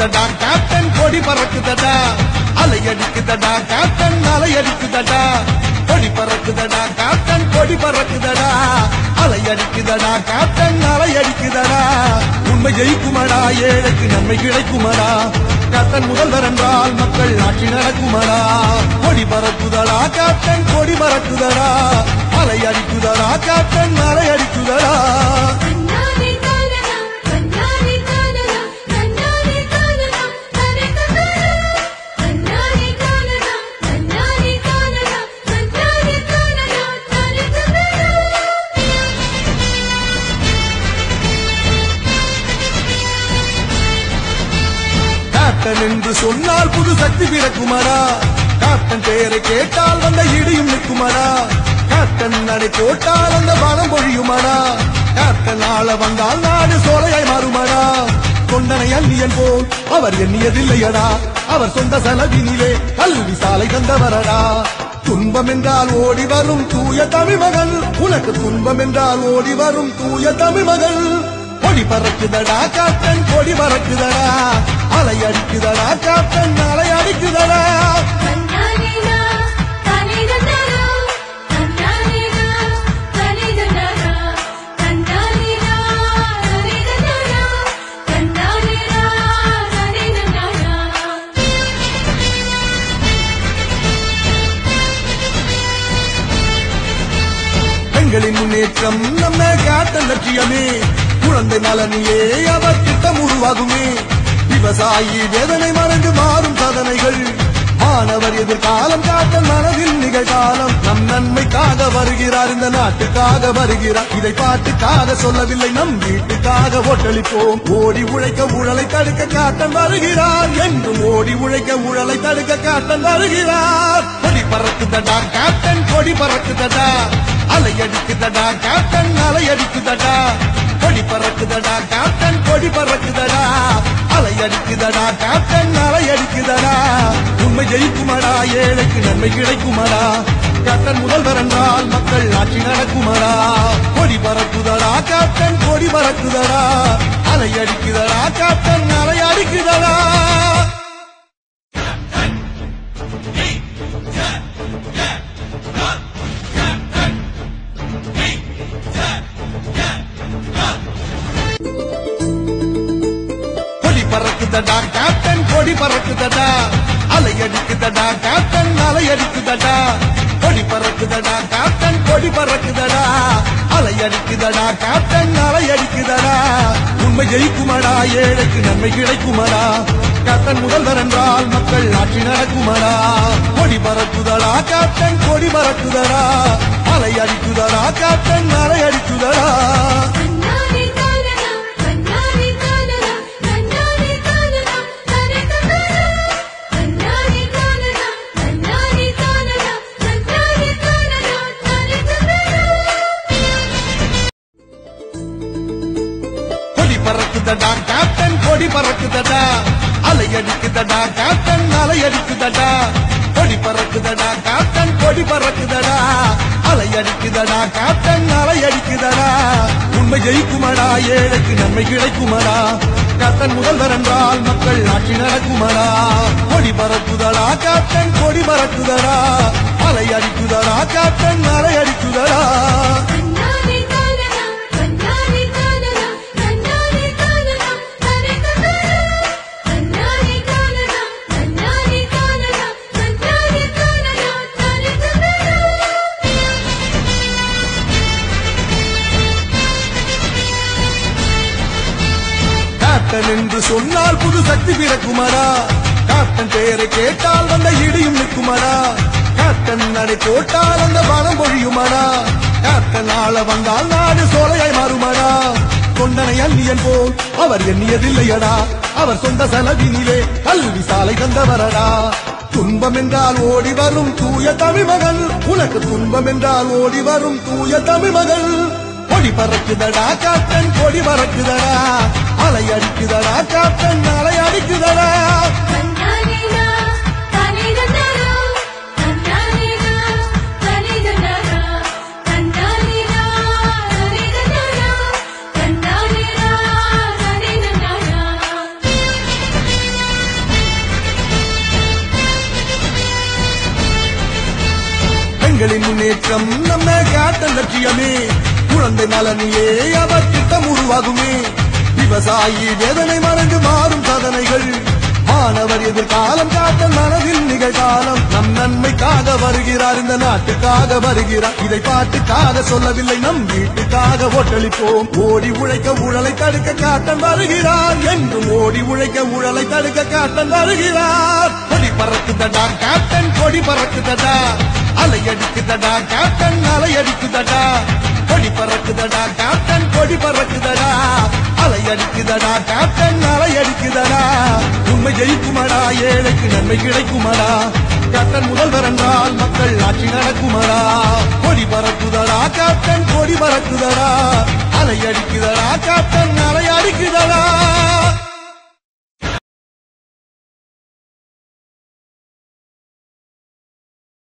பறக்குதடா captain கொடி பறக்குதடா அலை அடிக்குதடா captain அலை அடிக்குதடா கொடி பறக்குதடா கேப்டன் கொடி பறக்குதடா அலை அடிக்குதடா கேப்டன் அலை அடிக்குதடா உண்மை ஜெயிக்குமடா ஏழைக்கு நன்மை கிடைக்குமடா கேப்டன் முதல்வர் என்றால் மக்கள் ஆட்சி நடக்குமடா கொடி பறக்குதடா கேப்டன் கொடி பறக்குதடா அலை அடிக்குதடா கேப்டன் அலை அடிக்குதடா என்று சொன்னால் புது சக்தி பிறக்குமடா கேப்டன் பெயரை கேட்டால் வந்த இடியும் நிற்குமடா கேப்டன் நடை போட்டால் அந்த பணம் பொழியுமடா கேப்டன் ஆள வந்தால் நாடு சோலையாய் மாறுமடா கொண்டனை அந்நியன் போல் அவர் எண்ணியதில்லையடா அவர் சொந்த செலவினிலே கல்வி சாலை தந்தவரடா துன்பம் என்றால் ஓடி வரும் தூய தமிழ் மகள் உனக்கு துன்பம் என்றால் ஓடி வரும் தூய தமிழ் மகள் கொடி பறக்குதடா கேப்டன் கொடி பறக்குதடா அலை அடிக்குதடா கேப்டன் அலை அடிக்குதடா பெண்களின் முன்னேற்றம் நம்ம கேப்டன் லட்சியமே குழந்தை நலனிலே அவர் திட்டம் உருவாகுமே விவசாயி வேதனை மறந்து மாறும் சாதனைகள் மாணவர் எதிர்காலம் கேப்டன் மனதில் நிகழ்காலம் நம் நன்மைக்காக வருகிறார் இந்த நாட்டுக்காக வருகிறார் இதை பாட்டுக்காக சொல்லவில்லை நம் வீட்டுக்காக ஓட்டளிப்போம் ஓடி உழைக்க ஊழலை தடுக்க கேப்டன் வருகிறார் என்றும் ஓடி உழைக்க ஊழலை தடுக்க கேப்டன் வருகிறார் கொடி பறக்குதடா கேப்டன் கொடி பறக்குதடா அலை அடிக்குதடா கேப்டன் அலை அடிக்குதடா கொடி பறக்குதடா கேப்டன் கொடி பறக்குதடா அலை அடிக்குதடா கேப்டன் அலை அடிக்குதடா உண்மை ஜெயிக்குமடா ஏழைக்கு நன்மை கிடைக்குமடா கேப்டன் முதல்வர் என்றால் மக்கள் ஆட்சி நடக்குமடா கொடி பறக்குதடா கேப்டன் கொடி பறக்குதடா அலை அடிக்குதடா கேப்டன் அலை அடிக்குதடா பறக்குதடா கேப்டன் கொடி பறக்குதடா அலை அடிக்குதடா கேப்டன் அலை அடிக்குதடா கொடி பறக்குதடா கேப்டன் கொடி பறக்குதடா அலை அடிக்குதடா கேப்டன் அலை அடிக்குதடா உண்மை ஜெயிக்குமடா ஏழைக்கு நன்மை கிடைக்குமடா கேப்டன் முதல்வர் என்றால் மக்கள் ஆட்சி நடக்குமடா கொடி பறக்குதடா கேப்டன் கொடி பறக்குதடா அலை அடிக்குதடா கேப்டன் அலை அடிக்குதடா பறக்குதடா கேப்டன் கொடி பறக்குதடா அலை அடிக்குதடா கேப்டன் அலை அடிக்குதடா கொடி பறக்குதடா கேப்டன் கொடி பறக்குதடா அலை அடிக்குதடா கேப்டன் அலை அடிக்குதடா உண்மை ஜெயிக்குமடா ஏழைக்கு நன்மை கிடைக்குமடா கேப்டன் முதல்வர் என்றால் மக்கள் ஆட்சி நடக்குமடா கொடி பறக்குதடா கேப்டன் கொடி பறக்குதடா அலை அடிக்குதடா கேப்டன் அலை அடிக்குதடா என்று சொன்னால் புது சக்தி பிறக்குமடா கேப்டன் பெயரை கேட்டால் வந்த இடியும் நிற்குமடா கேப்டன் நடை போட்டால் அந்த பணம் பொழியுமடா கேப்டன் ஆள வந்தால் நாடு சோலையாய் மாறுமடா கொண்டனை அந்நியன் போல் அவர் எண்ணியதில்லையடா அவர் சொந்த செலவினிலே கல்வி சாலை தந்தவரடா துன்பம் என்றால் ஓடி வரும் தூய தமிழ் மகள் உனக்கு துன்பம் என்றால் ஓடி வரும் தூய தமிழ் மகள் கொடி பறக்குதடா கேப்டன் கொடி பறக்குதடா அலை அடிக்குதடா கேப்டன் அலை அடிக்குதடா முன்னேற்றம் நம்ம கேப்டன் லட்சியமே குழந்தை நலனிலே அவர் திட்டம் உருவாகுமே விவசாயி வேதனை மறந்து மாறும் சாதனைகள் மாணவர் எதிர்காலம் கேப்டன் மனதில் நிகழ்காலம் நம் நன்மைக்காக வருகிறார் இந்த நாட்டுக்காக வருகிறார் இதை பாட்டுக்காக சொல்லவில்லை நம் வீட்டுக்காக ஓட்டளிப்போம் ஓடி உழைக்க ஊழலை தடுக்க கேப்டன் வருகிறார் என்றும் ஓடி உழைக்க ஊழலை தடுக்க கேப்டன் வருகிறார் கொடி பறக்குதடா கேப்டன் கொடி பறக்குதடா அலையடிக்குதடா கேப்டன் அலையடிக்குதடா கொடி பறக்குதடா கேப்டன் கொடி பறக்குதடா அலையடிக்குதடா கேப்டன் அலையடிக்குதடா உண்மை ஜெயிக்குமடா ஏழைக்கு நன்மை கிடைக்குமடா கேப்டன் முதல்வர் என்றால் மக்கள் ஆட்சி நடக்குமடா கொடி பறக்குதடா கேப்டன் கொடி பறக்குதடா அலையடிக்குதடா கேப்டன் அலையா